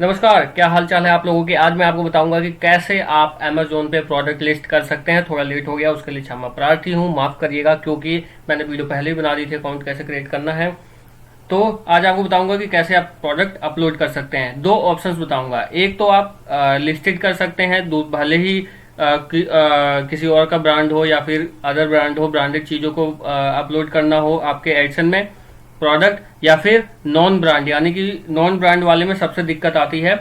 नमस्कार, क्या हाल चाल है आप लोगों के। आज मैं आपको बताऊंगा कि कैसे आप अमेजोन पे प्रोडक्ट लिस्ट कर सकते हैं। थोड़ा लेट हो गया, उसके लिए क्षमा प्रार्थी हूँ, माफ करिएगा, क्योंकि मैंने वीडियो पहले ही बना दी थी अकाउंट कैसे क्रिएट करना है। तो आज आपको बताऊंगा कि कैसे आप प्रोडक्ट अपलोड कर सकते हैं। दो ऑप्शंस बताऊंगा। एक तो आप लिस्टेड कर सकते हैं, भले ही किसी और का ब्रांड हो या फिर अदर ब्रांड हो, ब्रांडेड चीजों को अपलोड करना हो आपके एडसन में प्रोडक्ट, या फिर नॉन ब्रांड, यानी कि नॉन ब्रांड वाले में सबसे दिक्कत आती है।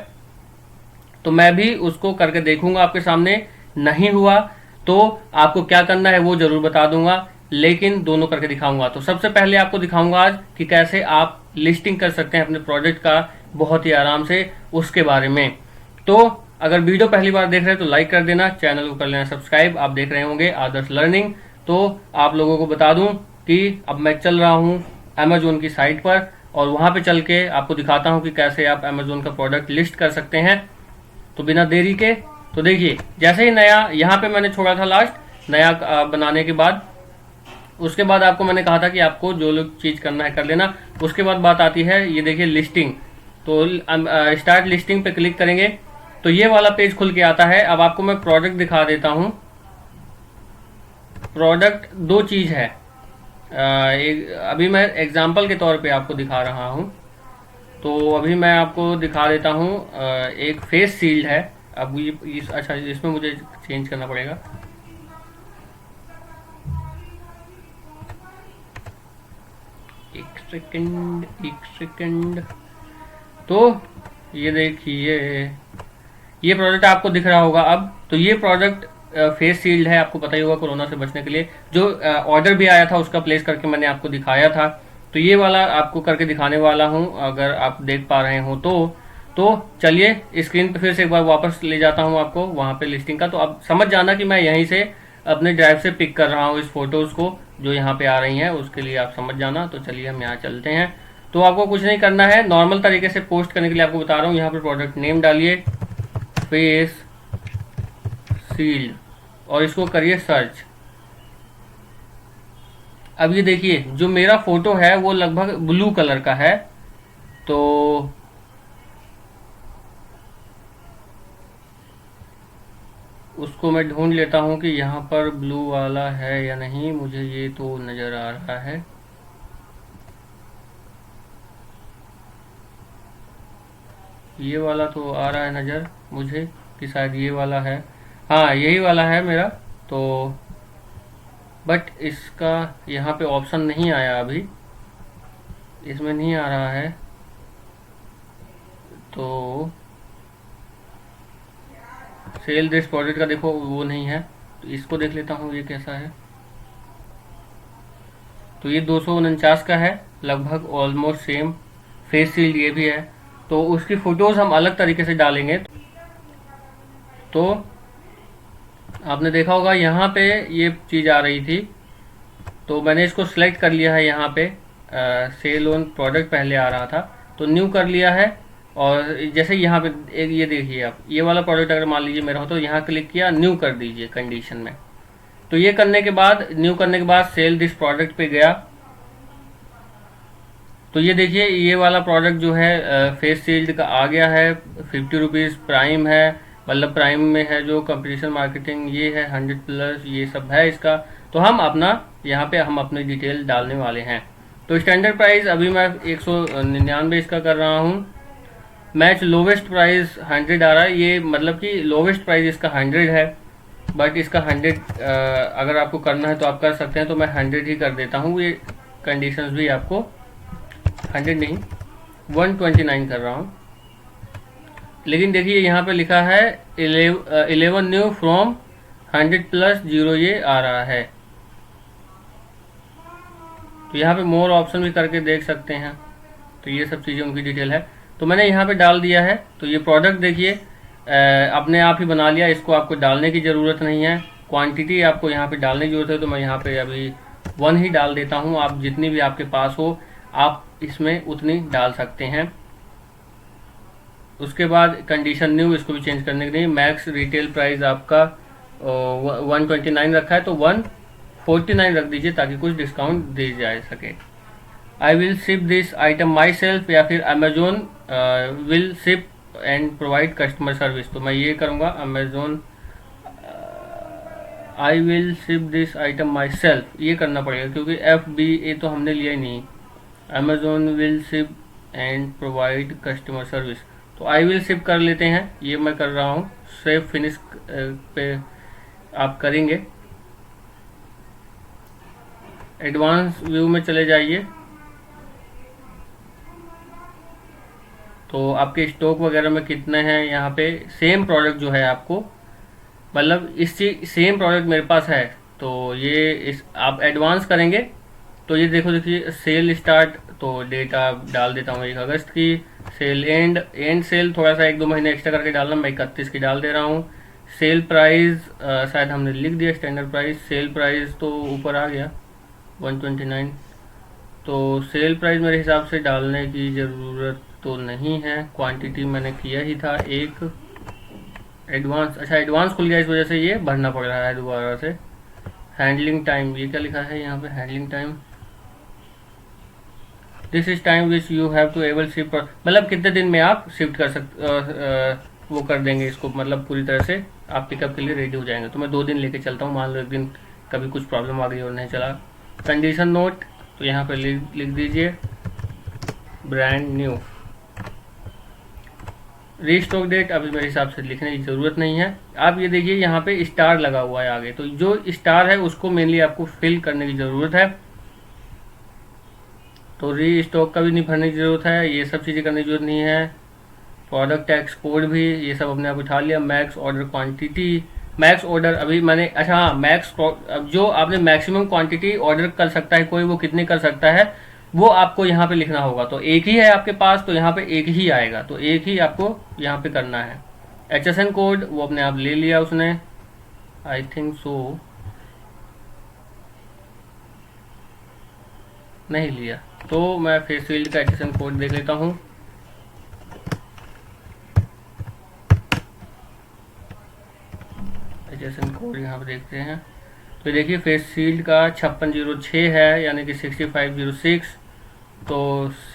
तो मैं भी उसको करके देखूंगा आपके सामने। नहीं हुआ तो आपको क्या करना है वो जरूर बता दूंगा, लेकिन दोनों करके दिखाऊंगा। तो सबसे पहले आपको दिखाऊंगा आज कि कैसे आप लिस्टिंग कर सकते हैं अपने प्रोजेक्ट का बहुत ही आराम से, उसके बारे में। तो अगर वीडियो पहली बार देख रहे हैं तो लाइक कर देना, चैनल को कर लेना सब्सक्राइब। आप देख रहे होंगे आदर्श लर्निंग। तो आप लोगों को बता दूं कि अब मैं चल रहा हूं अमेजोन की साइट पर, और वहां पे चल के आपको दिखाता हूं कि कैसे आप अमेजोन का प्रोडक्ट लिस्ट कर सकते हैं। तो बिना देरी के, तो देखिए, जैसे ही नया यहाँ पे मैंने छोड़ा था लास्ट नया बनाने के बाद, उसके बाद आपको मैंने कहा था कि आपको जो लोग चीज करना है कर लेना। उसके बाद बात आती है, ये देखिए लिस्टिंग। तो स्टार्ट लिस्टिंग पे क्लिक करेंगे तो ये वाला पेज खुल के आता है। अब आपको मैं प्रोडक्ट दिखा देता हूं। प्रोडक्ट दो चीज है। अभी मैं एग्जाम्पल के तौर पे आपको दिखा रहा हूं। तो अभी मैं आपको दिखा देता हूं। एक फेस शील्ड है। अब ये अच्छा, इसमें मुझे चेंज करना पड़ेगा। एक सेकंड। तो ये देखिए, ये प्रोडक्ट आपको दिख रहा होगा अब। तो ये प्रोडक्ट फेस शील्ड है, आपको पता ही होगा कोरोना से बचने के लिए। जो ऑर्डर भी आया था उसका प्लेस करके मैंने आपको दिखाया था। तो ये वाला आपको करके दिखाने वाला हूं, अगर आप देख पा रहे हो तो चलिए स्क्रीन पे फिर से एक बार वापस ले जाता हूं आपको वहां पे लिस्टिंग का। तो आप समझ जाना कि मैं यहीं से अपने ड्राइव से पिक कर रहा हूं इस फोटोज को जो यहाँ पे आ रही हैं, उसके लिए आप समझ जाना। तो चलिए हम यहाँ चलते हैं। तो आपको कुछ नहीं करना है, नॉर्मल तरीके से पोस्ट करने के लिए आपको बता रहा हूँ। यहाँ पे प्रोडक्ट नेम डालिए, फेस शील्ड, और इसको करिए सर्च। अब ये देखिए, जो मेरा फोटो है वो लगभग ब्लू कलर का है। तो उसको मैं ढूंढ लेता हूं कि यहाँ पर ब्लू वाला है या नहीं। मुझे ये तो नजर आ रहा है। ये वाला तो आ रहा है नजर मुझे कि शायद ये वाला है। हाँ, यही वाला है मेरा। तो बट इसका यहाँ पे ऑप्शन नहीं आया अभी, इसमें नहीं आ रहा है। तो सेल दिस प्रोडक्ट का देखो, वो नहीं है। तो इसको देख लेता हूँ ये कैसा है। तो ये 249 का है, लगभग ऑलमोस्ट सेम। फेस शील्ड ये भी है। तो उसकी फोटोज हम अलग तरीके से डालेंगे। तो आपने देखा होगा यहाँ पे ये चीज आ रही थी, तो मैंने इसको सिलेक्ट कर लिया है। यहाँ पे सेल ऑन प्रोडक्ट पहले आ रहा था, तो न्यू कर लिया है। और जैसे यहाँ पे एक ये देखिए, आप ये वाला प्रोडक्ट अगर मान लीजिए मेरा हो तो यहाँ क्लिक किया, न्यू कर दीजिए कंडीशन में। तो ये करने के बाद, न्यू करने के बाद सेल दिस प्रोडक्ट पे गया। तो ये देखिए, ये वाला प्रोडक्ट जो है फेस शील्ड का आ गया है। 50 रुपीज़ प्राइम है, मतलब प्राइम में है जो कंपटीशन मार्केटिंग, ये है 100+, ये सब है इसका। तो हम अपना यहाँ पे हम अपनी डिटेल डालने वाले हैं। तो स्टैंडर्ड प्राइस अभी मैं 199 इसका कर रहा हूँ। मैच लोवेस्ट प्राइस 100 आ रहा है। ये मतलब कि लोवेस्ट प्राइस इसका 100 है, बट इसका 100 अगर आपको करना है तो आप कर सकते हैं। तो मैं 100 ही कर देता हूँ। ये कंडीशंस भी आपको 100 नहीं, 129 कर रहा हूँ। लेकिन देखिए यहाँ पे लिखा है 11 न्यू फ्रॉम 100+0, ये आ रहा है। तो यहाँ पे मोर ऑप्शन भी करके देख सकते हैं। तो ये सब चीज़ें उनकी डिटेल है। तो मैंने यहाँ पे डाल दिया है। तो ये प्रोडक्ट देखिए अपने आप ही बना लिया, इसको आपको डालने की ज़रूरत नहीं है। क्वांटिटी आपको यहाँ पे डालने की ज़रूरत है। तो मैं यहाँ पे अभी 1 ही डाल देता हूँ। आप जितनी भी आपके पास हो आप इसमें उतनी डाल सकते हैं। उसके बाद कंडीशन न्यू, इसको भी चेंज करने के लिए मैक्स रिटेल प्राइस आपका 129 रखा है, तो 149 रख दीजिए ताकि कुछ डिस्काउंट दी जा सके। I will ship this item my self, या फिर Amazon will ship and provide customer service. तो मैं ये करूँगा Amazon I will ship this item my self, ये करना पड़ेगा क्योंकि FBA तो हमने लिया ही नहीं। Amazon will ship and provide customer service, तो आई विल शिप कर लेते हैं, ये मैं कर रहा हूँ। सेव फिनिश पे आप करेंगे। एडवांस व्यू में चले जाइए, तो आपके स्टॉक वगैरह में कितने हैं यहाँ पे। सेम प्रोडक्ट जो है आपको, मतलब इससे सेम प्रोडक्ट मेरे पास है, तो ये इस आप एडवांस करेंगे तो ये देखिए सेल स्टार्ट, तो डेट आप डाल देता हूँ 1 अगस्त की। सेल एंड सेल थोड़ा सा 1-2 महीने एक्स्ट्रा करके डालना, मैं 31 की डाल दे रहा हूँ। सेल प्राइस शायद हमने लिख दिया स्टैंडर्ड प्राइस, सेल प्राइस तो ऊपर आ गया 129, तो सेल प्राइस मेरे हिसाब से डालने की ज़रूरत तो नहीं है, क्वांटिटी मैंने किया ही था एक। एडवांस, अच्छा एडवांस खुल गया, इस वजह से ये भरना पड़ रहा है दोबारा से। हैंडलिंग टाइम, ये क्या लिखा है यहाँ पे, handling time this is time which you have to able shift, मतलब कितने दिन में आप शिफ्ट कर वो कर देंगे इसको, मतलब पूरी तरह से आप पिकअप के लिए रेडी हो जाएंगे। तो मैं 2 दिन लेके चलता हूँ, मान लो एक दिन कभी कुछ प्रॉब्लम आ गई और नहीं चला। कंडीशन नोट, तो यहाँ पे लिख दीजिए ब्रांड न्यू। रीस्टॉक डेट अभी मेरे हिसाब से लिखने की ज़रूरत नहीं है। आप ये देखिए यहाँ पे स्टार लगा हुआ है आगे, तो जो स्टार है उसको मेनली आपको फिल करने की ज़रूरत है। तो री स्टॉक का भी नहीं भरने की ज़रूरत है, ये सब चीज़ें करने की ज़रूरत नहीं है। प्रोडक्ट एक्सपोर्ट भी ये सब अपने आप उठा लिया। Max order quantity, max order अभी मैंने, अच्छा हाँ मैक्स, अब जो आपने मैक्सिमम क्वांटिटी ऑर्डर कर सकता है कोई, वो कितनी कर सकता है वो आपको यहाँ पे लिखना होगा। तो एक ही है आपके पास, तो यहाँ पे एक ही आएगा, तो एक ही आपको यहाँ पे करना है। HSN कोड वो अपने आप ले लिया उसने, आई थिंक सो, नहीं लिया, तो मैं फेस फील्ड का HSN कोड देख लेता हूँ। HSN कोड यहाँ पे देखते हैं, तो देखिए फेस शील्ड का 5606 है, यानी कि 6506, तो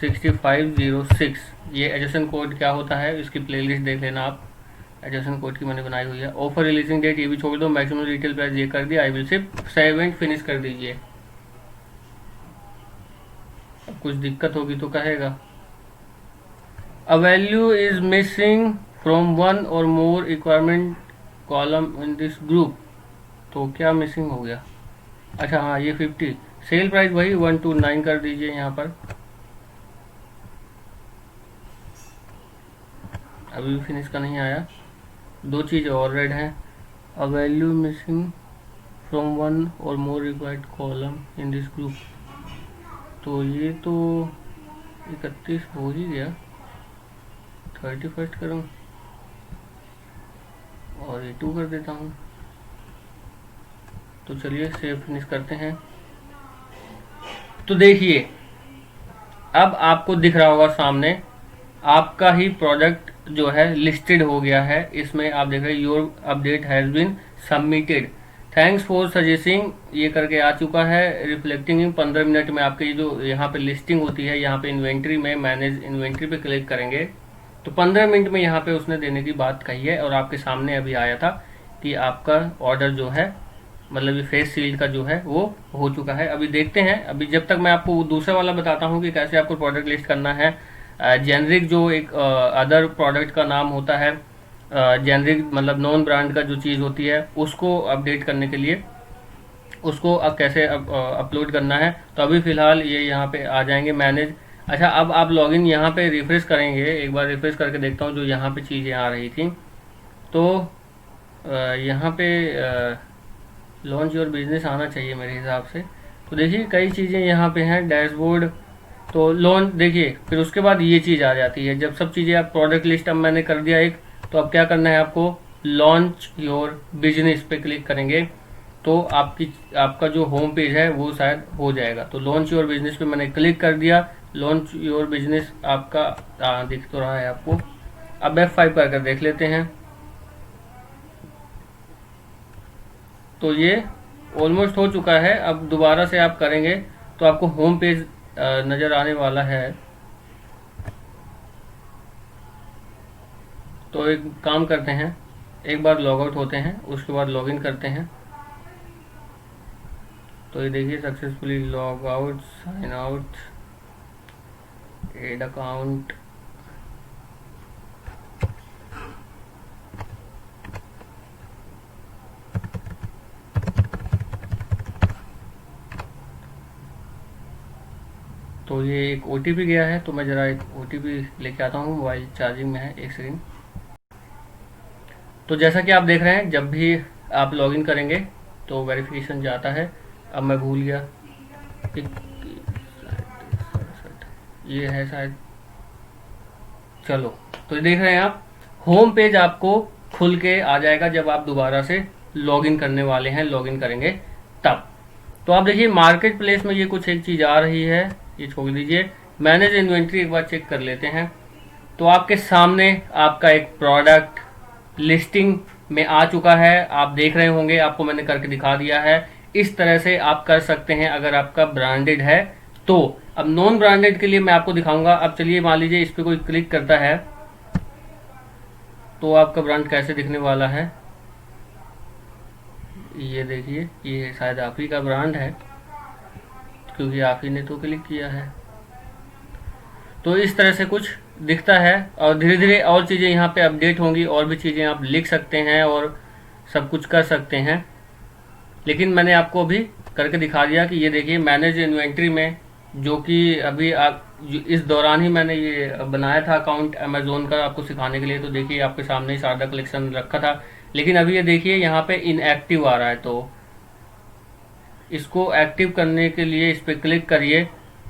6506 ये HSN कोड क्या होता है, इसकी प्लेलिस्ट देख लेना आप। HSN कोड की मैंने बनाई हुई है। ऑफर रिलीजिंग डेट ये भी छोड़ दो, मैक्सिमम रिटेल प्राइस ये कर दिया, I will ship, save and finish कर दीजिए। अब कुछ दिक्कत होगी तो कहेगा। A value is missing from 1 और more requirement column in this group, तो क्या मिसिंग हो गया, अच्छा हाँ ये 50, सेल प्राइस वही 129 कर दीजिए यहाँ पर। अभी भी फिनिश का नहीं आया, 2 चीज़ और रेड हैं। अ वैल्यू मिसिंग फ्रॉम 1 और more required column in this group, तो ये तो 31 हो ही गया, 31 करूँ और ये 2 कर देता हूँ। तो चलिए सेव फिनिश करते हैं। तो देखिए अब आपको दिख रहा होगा सामने, आपका ही प्रोडक्ट जो है लिस्टेड हो गया है। इसमें आप देख रहे हैं your update has been submitted, thanks for suggesting, ये करके आ चुका है। रिफ्लेक्टिंग इन 15 मिनट में आपकी जो यहाँ पे लिस्टिंग होती है, यहाँ पे इन्वेंट्री में मैनेज इन्वेंट्री पे क्लिक करेंगे तो 15 मिनट में यहाँ पे उसने देने की बात कही है। और आपके सामने अभी आया था कि आपका ऑर्डर जो है, मतलब ये फेस सील्ड का जो है वो हो चुका है। अभी देखते हैं, अभी जब तक मैं आपको दूसरा वाला बताता हूँ कि कैसे आपको प्रोडक्ट लिस्ट करना है। जेनरिक जो एक अदर प्रोडक्ट का नाम होता है, जेनरिक मतलब नॉन ब्रांड का जो चीज़ होती है, उसको अपडेट करने के लिए उसको अब कैसे अपलोड करना है। तो अभी फ़िलहाल ये यहाँ पे आ जाएंगे मैनेज। अच्छा अब आप लॉगिन यहाँ पे रिफ्रेश करेंगे, एक बार रिफ्रेश करके देखता हूँ जो यहाँ पे चीज़ें आ रही थी। तो यहाँ पे लॉन्च योर बिजनेस आना चाहिए मेरे हिसाब से। तो देखिए कई चीज़ें यहाँ पे हैं, डैशबोर्ड, तो लॉन्च देखिए, फिर उसके बाद ये चीज़ आ जाती है। जब सब चीज़ें आप प्रोडक्ट लिस्ट अब मैंने कर दिया एक, तो अब क्या करना है आपको, लॉन्च योर बिजनेस पे क्लिक करेंगे तो आपका जो होम पेज है वो शायद हो जाएगा। तो लॉन्च योर बिजनेस पे मैंने क्लिक कर दिया, लॉन्च योर बिजनेस आपका दिख तो रहा है आपको। अब F5 कर देख लेते हैं, तो ये ऑलमोस्ट हो चुका है। अब दोबारा से आप करेंगे तो आपको होम पेज नज़र आने वाला है। तो एक काम करते हैं, एक बार लॉग आउट होते हैं, उसके बाद लॉग इन करते हैं। तो ये देखिए successfully log out, sign out, add account. तो ये एक OTP गया है, तो मैं ज़रा एक OTP लेके आता हूँ। मोबाइल चार्जिंग में है, एक सेकेंड। तो जैसा कि आप देख रहे हैं, जब भी आप लॉगिन करेंगे तो वेरिफिकेशन जाता है। अब मैं भूल गया, ये है शायद। चलो, तो देख रहे हैं आप, होम पेज आपको खुल के आ जाएगा जब आप दोबारा से लॉगिन करने वाले हैं, लॉगिन करेंगे तब। तो आप देखिए मार्केट प्लेस में ये कुछ एक चीज़ आ रही है, ये छोड़ दीजिए। मैनेज इन्वेंट्री एक बार चेक कर लेते हैं। तो आपके सामने आपका एक प्रोडक्ट लिस्टिंग में आ चुका है, आप देख रहे होंगे, आपको मैंने करके दिखा दिया है। इस तरह से आप कर सकते हैं अगर आपका ब्रांडेड है तो। अब नॉन ब्रांडेड के लिए मैं आपको दिखाऊंगा। अब चलिए मान लीजिए इस पर कोई क्लिक करता है तो आपका ब्रांड कैसे दिखने वाला है, ये देखिए, ये शायद आप ही का ब्रांड है क्योंकि आप ही ने तो क्लिक किया है। तो इस तरह से कुछ दिखता है और धीरे धीरे और चीज़ें यहाँ पे अपडेट होंगी, और भी चीज़ें आप लिख सकते हैं और सब कुछ कर सकते हैं। लेकिन मैंने आपको अभी करके दिखा दिया कि ये देखिए मैनेज इन्वेंट्री में, जो कि अभी आप इस दौरान ही मैंने ये बनाया था अकाउंट अमेजोन का आपको सिखाने के लिए। तो देखिए आपके सामने ही शारदा कलेक्शन रखा था, लेकिन अभी ये देखिए यहाँ पे इनएक्टिव आ रहा है। तो इसको एक्टिव करने के लिए इस पर क्लिक करिए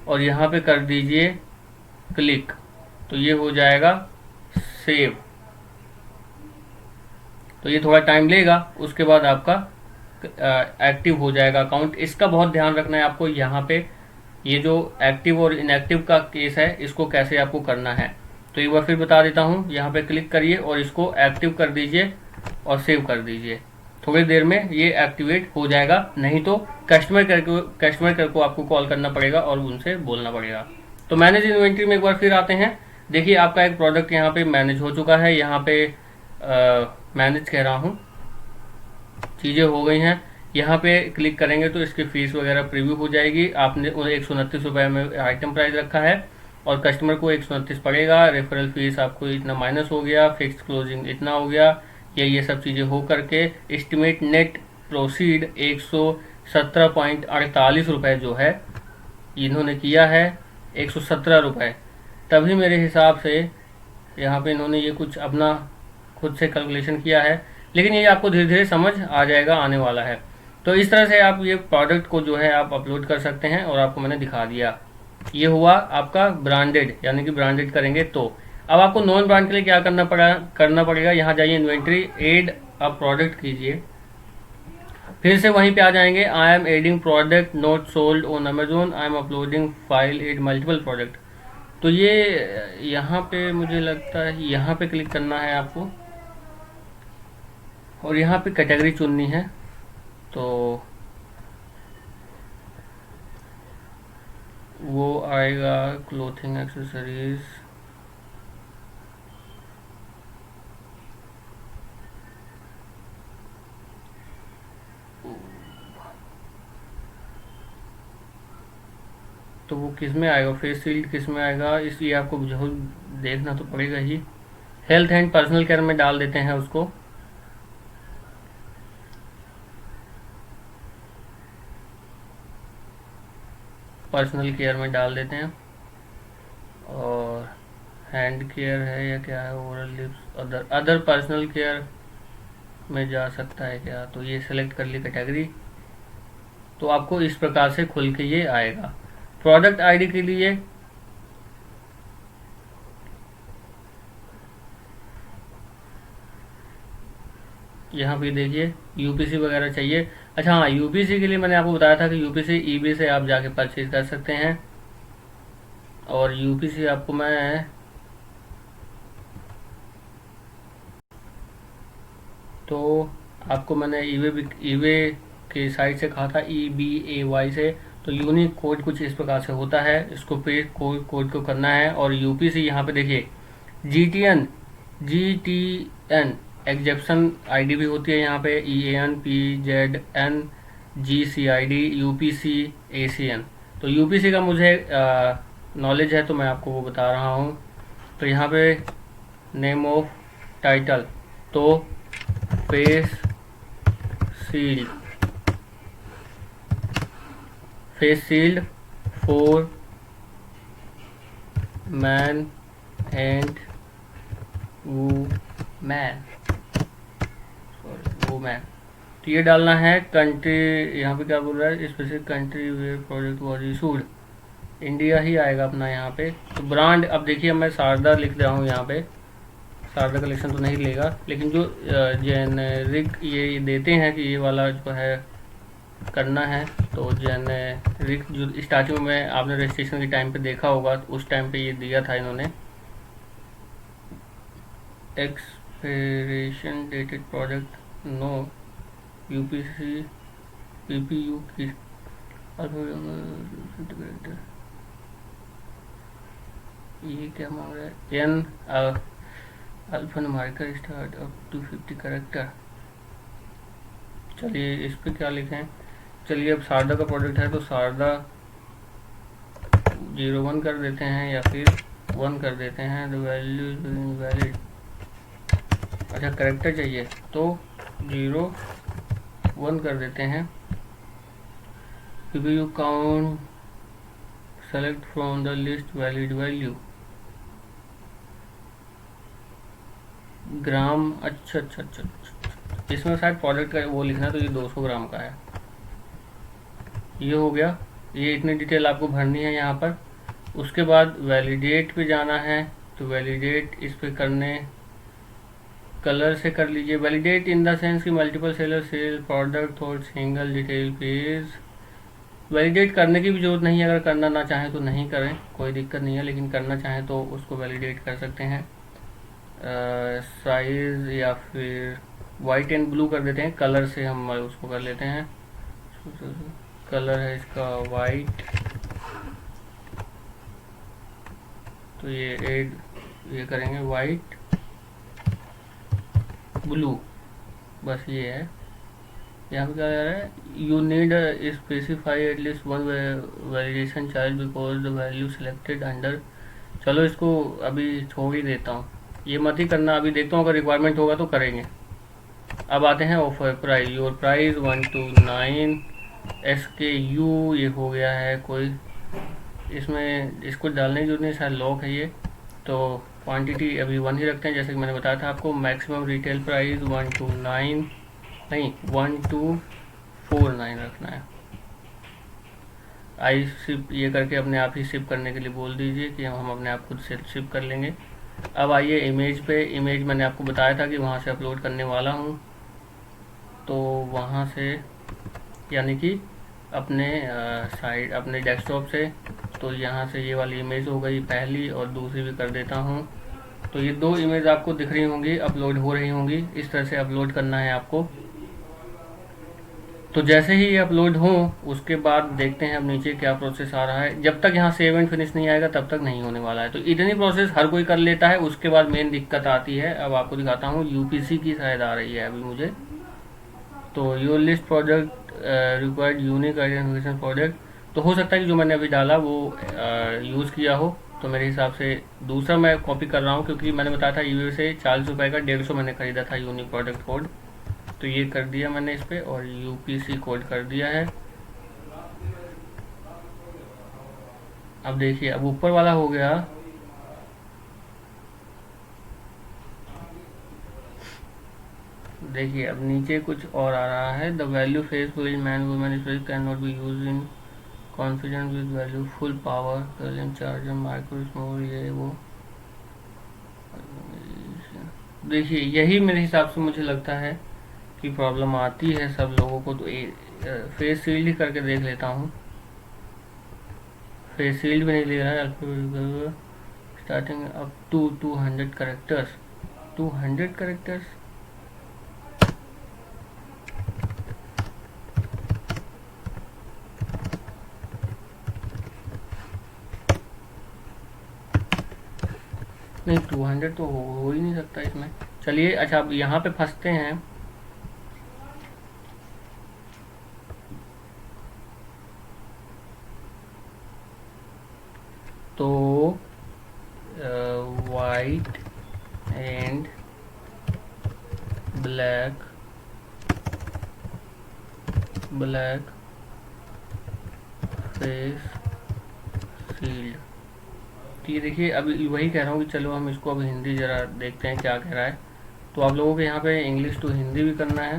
और यहाँ पे कर दीजिए क्लिक, तो ये हो जाएगा सेव। तो ये थोड़ा टाइम लेगा, उसके बाद आपका एक्टिव हो जाएगा अकाउंट। इसका बहुत ध्यान रखना है आपको, यहाँ पे ये जो एक्टिव और इनएक्टिव का केस है इसको कैसे आपको करना है। तो एक बार फिर बता देता हूँ, यहाँ पे क्लिक करिए और इसको एक्टिव कर दीजिए और सेव कर दीजिए। थोड़ी देर में ये एक्टिवेट हो जाएगा, नहीं तो कस्टमर केयर को आपको कॉल करना पड़ेगा और उनसे बोलना पड़ेगा। तो मैनेज इन्वेंट्री में एक बार फिर आते हैं। देखिए आपका एक प्रोडक्ट यहाँ पे मैनेज हो चुका है, यहाँ पे मैनेज कह रहा हूँ, चीज़ें हो गई हैं। यहाँ पे क्लिक करेंगे तो इसकी फीस वगैरह प्रीव्यू हो जाएगी। आपने 129 रुपये में आइटम प्राइस रखा है और कस्टमर को 129 पड़ेगा। रेफरल फीस आपको इतना माइनस हो गया, फिक्स क्लोजिंग इतना हो गया, ये सब चीज़ें हो करके एस्टिमेट नेट प्रोसीड 117.48 रुपये जो है इन्होंने किया है, 117 रुपये। तभी मेरे हिसाब से यहाँ पे इन्होंने ये कुछ अपना खुद से कैलकुलेशन किया है, लेकिन ये आपको धीरे धीरे समझ आ जाएगा, आने वाला है। तो इस तरह से आप ये प्रोडक्ट को जो है आप अपलोड कर सकते हैं और आपको मैंने दिखा दिया। ये हुआ आपका ब्रांडेड, यानी कि ब्रांडेड करेंगे तो। अब आपको नॉन ब्रांड के लिए क्या करना पड़ेगा, यहाँ जाइए इन्वेंट्री, एड अ प्रोडक्ट कीजिए, फिर से वहीं पे आ जाएंगे। I am adding product not sold on Amazon, I am uploading file add multiple product. तो ये यहाँ पे मुझे लगता है यहाँ पे क्लिक करना है आपको और यहाँ पे कैटेगरी चुननी है। तो वो आएगा क्लोथिंग एक्सेसरीज, तो वो किस में आएगा, फेस शील्ड किस में आएगा, इसलिए आपको जो देखना तो पड़ेगा ही। हेल्थ एंड पर्सनल केयर में डाल देते हैं उसको। पर्सनल केयर में डाल देते हैं, और हैंड केयर है या क्या है, oral lips, other personal care में जा सकता है क्या। तो ये सेलेक्ट कर ली कैटेगरी, तो आपको इस प्रकार से खुल के ये आएगा। प्रोडक्ट आईडी के लिए यहाँ पे देखिए यूपीसी वगैरह चाहिए। अच्छा हाँ, यूपीसी के लिए मैंने आपको बताया था कि यूपीसी ईबे से आप जाके परचेज कर सकते हैं, और यूपीसी आपको मैं तो आपको मैंने ईबे के साइट से कहा था, EBAY से। तो यूनिक कोड कुछ इस प्रकार से होता है, इसको पे कोड को करना है। और यूपीसी यहाँ पे देखिए GTN एग्जेप्शन आईडी भी होती है यहाँ पे, EANPZNGCID UPC ACN। तो यूपीसी का मुझे नॉलेज है तो मैं आपको वो बता रहा हूँ। तो यहाँ पे नेम ऑफ टाइटल, तो face shield, face shield for man and woman, sorry woman. तो ये डालना है। कंट्री यहाँ पे क्या बोल रहा है, specific country where product was issued, India ही आएगा अपना यहाँ पे। तो ब्रांड, अब देखिए मैं शारदा लिख रहा हूँ यहाँ पे, शारदा कलेक्शन तो नहीं लेगा, लेकिन जो जेनेरिक ये देते हैं कि ये वाला जो है करना है, तो जेनेरिक जो स्टार्टिंग में आपने रजिस्ट्रेशन के टाइम पे देखा होगा, तो उस टाइम पे ये दिया था इन्होंने। Expiration dated product no UPC PPU की ये क्या मांग रहा है, an alphanumeric start up to 50 character. चलिए इस पे क्या लिखें, चलिए अब शारदा का प्रोडक्ट है तो शारदा 01 कर देते हैं या फिर 1 कर देते हैं। द वैल्यू वैलिड, अच्छा कैरेक्टर चाहिए तो 01 कर देते हैं। CPU count select from the list valid value gram, अच्छा अच्छा अच्छा, इसमें शायद प्रोडक्ट का वो लिखना है, तो ये 200 ग्राम का है। ये हो गया, ये इतनी डिटेल आपको भरनी है यहाँ पर। उसके बाद वैलिडेट पे जाना है, तो वैलिडेट इस पे करने कलर से कर लीजिए। वैलिडेट इन द सेंस कि मल्टीपल सेलर सेल प्रोडक्ट और सिंगल डिटेल पेज। वैलिडेट करने की भी जरूरत नहीं है, अगर करना ना चाहें तो नहीं करें, कोई दिक्कत नहीं है, लेकिन करना चाहें तो उसको वैलिडेट कर सकते हैं। साइज या फिर वाइट एंड ब्लू कर देते हैं, कलर से हम उसको कर लेते हैं। कलर है इसका वाइट, तो ये करेंगे वाइट ब्लू, बस ये है। यहाँ पे क्या कह रहा है, you need specify at least one validation charge because the value selected under. चलो इसको अभी छोड़ ही देता हूँ, ये मत ही करना, अभी देखता हूँ अगर रिक्वायरमेंट होगा तो करेंगे। अब आते हैं offer price, your price 129 SKU, ये हो गया है कोई, इसमें इसको डालने की जरूरत नहीं, शायद लॉक है ये। तो क्वांटिटी अभी 1 ही रखते हैं, जैसे कि मैंने बताया था आपको। मैक्सिमम रिटेल प्राइस 129 नहीं 1249 रखना है। आई शिप ये करके अपने आप ही शिप करने के लिए बोल दीजिए कि हम अपने आप खुद से शिप कर लेंगे। अब आइए इमेज पे, इमेज मैंने आपको बताया था कि वहाँ से अपलोड करने वाला हूँ, तो वहाँ से यानी कि अपने साइड अपने डेस्कटॉप से, तो यहाँ से ये वाली इमेज हो गई पहली, और दूसरी भी कर देता हूँ। तो ये 2 इमेज आपको दिख रही होंगी, अपलोड हो रही होंगी, इस तरह से अपलोड करना है आपको। तो जैसे ही ये अपलोड हो उसके बाद देखते हैं अब नीचे क्या प्रोसेस आ रहा है। जब तक यहाँ सेव एंड फिनिश नहीं आएगा तब तक नहीं होने वाला है। तो इतनी प्रोसेस हर कोई कर लेता है, उसके बाद मेन दिक्कत आती है। अब आपको दिखाता हूँ, यूपीसी की शायद आ रही है अभी मुझे। तो your list product required unique identification product, तो हो सकता है कि जो मैंने अभी डाला वो यूज़ किया हो, तो मेरे हिसाब से दूसरा मैं कॉपी कर रहा हूँ, क्योंकि मैंने बताया था ईबे से 40 रुपये का 150 मैंने खरीदा था यूनिक प्रोडक्ट कोड। तो ये कर दिया मैंने इस पर, और यूपीसी कोड कर दिया है। अब देखिए, अब ऊपर वाला हो गया, देखिए अब नीचे कुछ और आ रहा है। The value face will man women space can not be use in confidence with value full power calling charger micro small, ये वो। देखिए यही मेरे हिसाब से मुझे लगता है कि प्रॉब्लम आती है सब लोगों को। तो फेस शील्ड ही करके देख लेता हूँ। फेस शील्ड भी नहीं ले रहा है। Starting up to 200 characters, 200 characters. नहीं 200 तो हो ही नहीं सकता इसमें। चलिए अच्छा अब यहाँ पे फंसते हैं। तो white and black face shield. तो ये देखिए अभी वही कह रहा हूँ कि चलो हम इसको अब हिंदी ज़रा देखते हैं क्या कह रहा है। तो आप लोगों को यहाँ पे इंग्लिश टू हिंदी भी करना है।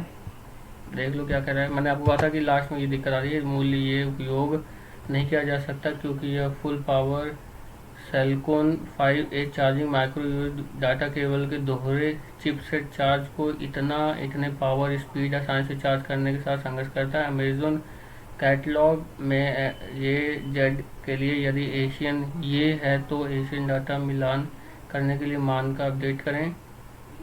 देख लो क्या कह रहा है। मैंने आपको कहा था कि लास्ट में ये दिक्कत आ रही है, मूल्य ये उपयोग नहीं किया जा सकता क्योंकि यह full power Celkon 5A charging micro data cable के दोहरे चिपसेट चार्ज को इतने पावर स्पीड आसानी से चार्ज करने के साथ संघर्ष करता है। अमेजोन कैटलॉग में ये जेड के लिए यदि एशियन ये है तो एशियन डाटा मिलान करने के लिए मान का अपडेट करें।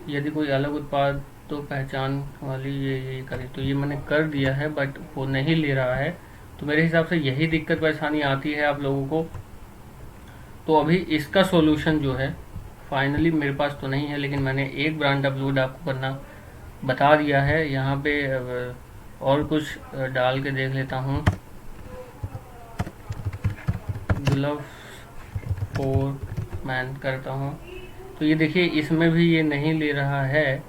यदि कोई अलग उत्पाद तो पहचान वाली ये करें। तो ये मैंने कर दिया है बट वो नहीं ले रहा है। तो मेरे हिसाब से यही दिक्कत परेशानी आती है आप लोगों को। तो अभी इसका सॉल्यूशन जो है फाइनली मेरे पास तो नहीं है, लेकिन मैंने एक ब्रांड अपलोड आपको करना बता दिया है। यहाँ पे और कुछ डाल के देख लेता हूँ। ग्लव्स फॉर मैन करता हूँ। तो ये देखिए इसमें भी ये नहीं ले रहा है।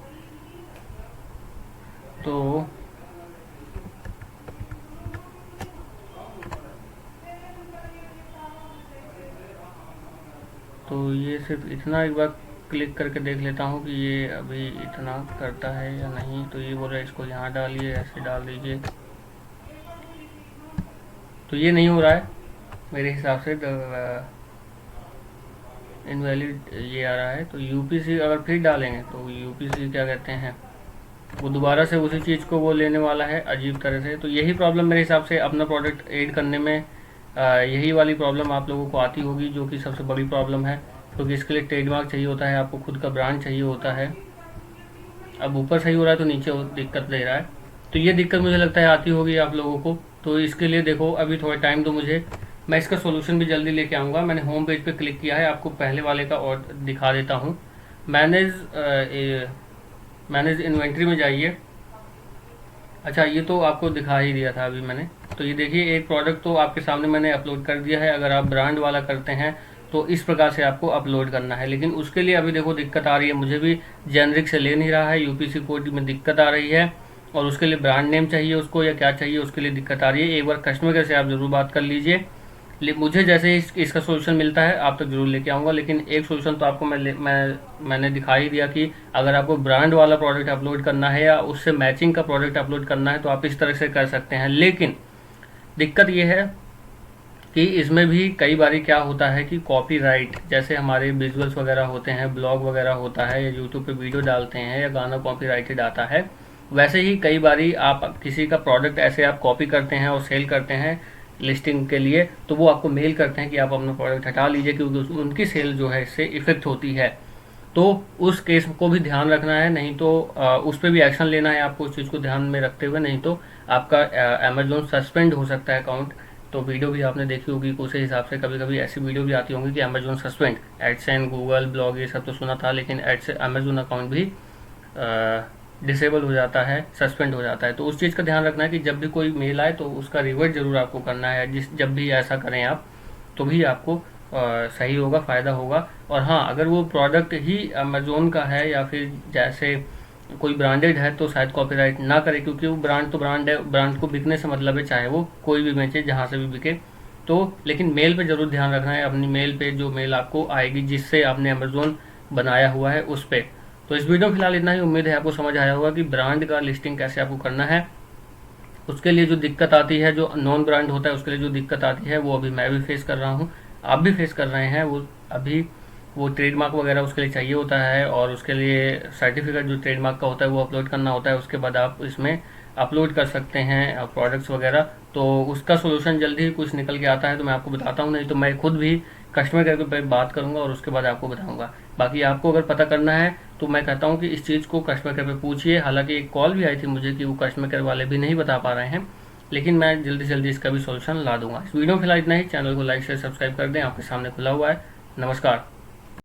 तो ये सिर्फ इतना एक बार क्लिक करके देख लेता हूँ कि ये अभी इतना करता है या नहीं। तो ये बोल रहा है इसको यहाँ डालिए, ऐसे डाल दीजिए। तो ये नहीं हो रहा है मेरे हिसाब से, इनवैलिड ये आ रहा है। तो यूपीसी अगर फिर डालेंगे तो यूपीसी क्या कहते हैं वो दोबारा से उसी चीज़ को वो लेने वाला है अजीब तरह से। तो यही प्रॉब्लम मेरे हिसाब से अपना प्रोडक्ट ऐड करने में यही वाली प्रॉब्लम आप लोगों को आती होगी, जो कि सबसे बड़ी प्रॉब्लम है। क्योंकि इसके लिए ट्रेडमार्क चाहिए होता है, आपको खुद का ब्रांड चाहिए होता है। अब ऊपर सही हो रहा है तो नीचे दिक्कत दे रहा है। तो ये दिक्कत मुझे लगता है आती होगी आप लोगों को। तो इसके लिए देखो अभी थोड़ा टाइम दो मुझे, मैं इसका सोल्यूशन भी जल्दी लेके आऊँगा। मैंने होम पेज पे क्लिक किया है, आपको पहले वाले का और दिखा देता हूँ। मैनेज इन्वेंट्री में जाइए। अच्छा ये तो आपको दिखा ही दिया था अभी मैंने। तो ये देखिए एक प्रोडक्ट तो आपके सामने मैंने अपलोड कर दिया है। अगर आप ब्रांड वाला करते हैं तो इस प्रकार से आपको अपलोड करना है, लेकिन उसके लिए अभी देखो दिक्कत आ रही है। मुझे भी जेनरिक से ले नहीं रहा है, यूपीसी कोड में दिक्कत आ रही है, और उसके लिए ब्रांड नेम चाहिए उसको या क्या चाहिए उसके लिए दिक्कत आ रही है। एक बार कस्टमर केयर से आप ज़रूर बात कर लीजिए। मुझे जैसे ही इसका सोल्यूशन मिलता है आप तक जरूर लेके आऊँगा। लेकिन एक सोल्यूशन तो आपको मैंने दिखा ही दिया कि अगर आपको ब्रांड वाला प्रोडक्ट अपलोड करना है या उससे मैचिंग का प्रोडक्ट अपलोड करना है तो आप इस तरह से कर सकते हैं। लेकिन दिक्कत ये है कि इसमें भी कई बार क्या होता है कि कॉपीराइट, जैसे हमारे विजुअल्स वगैरह होते हैं, ब्लॉग वगैरह होता है, या यूट्यूब पे वीडियो डालते हैं या गाना कॉपीराइटेड आता है, वैसे ही कई बारी आप किसी का प्रोडक्ट ऐसे आप कॉपी करते हैं और सेल करते हैं लिस्टिंग के लिए, तो वो आपको मेल करते हैं कि आप अपना प्रोडक्ट हटा लीजिए क्योंकि उनकी सेल जो है इससे इफेक्ट होती है। तो उस केस को भी ध्यान रखना है, नहीं तो उस पर भी एक्शन लेना है आपको उस चीज़ को ध्यान में रखते हुए, नहीं तो आपका अमेजोन सस्पेंड हो सकता है अकाउंट। तो वीडियो भी आपने देखी होगी उस हिसाब से, कभी कभी ऐसी वीडियो भी आती होंगी कि Amazon suspend, AdSense, Google, blog ये सब तो सुना था, लेकिन अमेजोन अकाउंट भी डिसेबल हो जाता है, सस्पेंड हो जाता है। तो उस चीज़ का ध्यान रखना है कि जब भी कोई मेल आए तो उसका रिवर्ट जरूर आपको करना है। जब भी ऐसा करें आप तो भी आपको सही होगा, फ़ायदा होगा। और हाँ, अगर वो प्रोडक्ट ही अमेजोन का है या फिर जैसे कोई ब्रांडेड है तो शायद कॉपीराइट ना करे, क्योंकि वो ब्रांड तो ब्रांड है, ब्रांड को बिकने से मतलब है, चाहे वो कोई भी बेचे जहाँ से भी बिके। तो लेकिन मेल पे ज़रूर ध्यान रखना है, अपनी मेल पे जो मेल आपको आएगी जिससे आपने अमेजोन बनाया हुआ है उस पर। तो इस वीडियो में फिलहाल इतना ही। उम्मीद है आपको समझ आया होगा कि ब्रांड का लिस्टिंग कैसे आपको करना है। उसके लिए जो दिक्कत आती है, जो नॉन ब्रांड होता है उसके लिए जो दिक्कत आती है, वो अभी मैं भी फेस कर रहा हूँ, आप भी फेस कर रहे हैं। वो अभी वो ट्रेडमार्क वगैरह उसके लिए चाहिए होता है, और उसके लिए सर्टिफिकेट जो ट्रेडमार्क का होता है वो अपलोड करना होता है। उसके बाद आप इसमें अपलोड कर सकते हैं प्रोडक्ट्स वगैरह। तो उसका सोल्यूशन जल्दी ही कुछ निकल के आता है तो मैं आपको बताता हूँ, नहीं तो मैं खुद भी कस्टमर केयर पे बात करूंगा और उसके बाद आपको बताऊंगा। बाकी आपको अगर पता करना है तो मैं कहता हूँ कि इस चीज़ को कस्टमर केयर पे पूछिए। हालांकि एक कॉल भी आई थी मुझे कि वो कस्टमर केयर वाले भी नहीं बता पा रहे हैं, लेकिन मैं जल्दी से जल्दी इसका भी सोल्यूशन ला दूंगा। इस वीडियो में फिलहाल इतना ही। चैनल को लाइक शेयर सब्सक्राइब कर दें, आपके सामने खुला हुआ है। नमस्कार।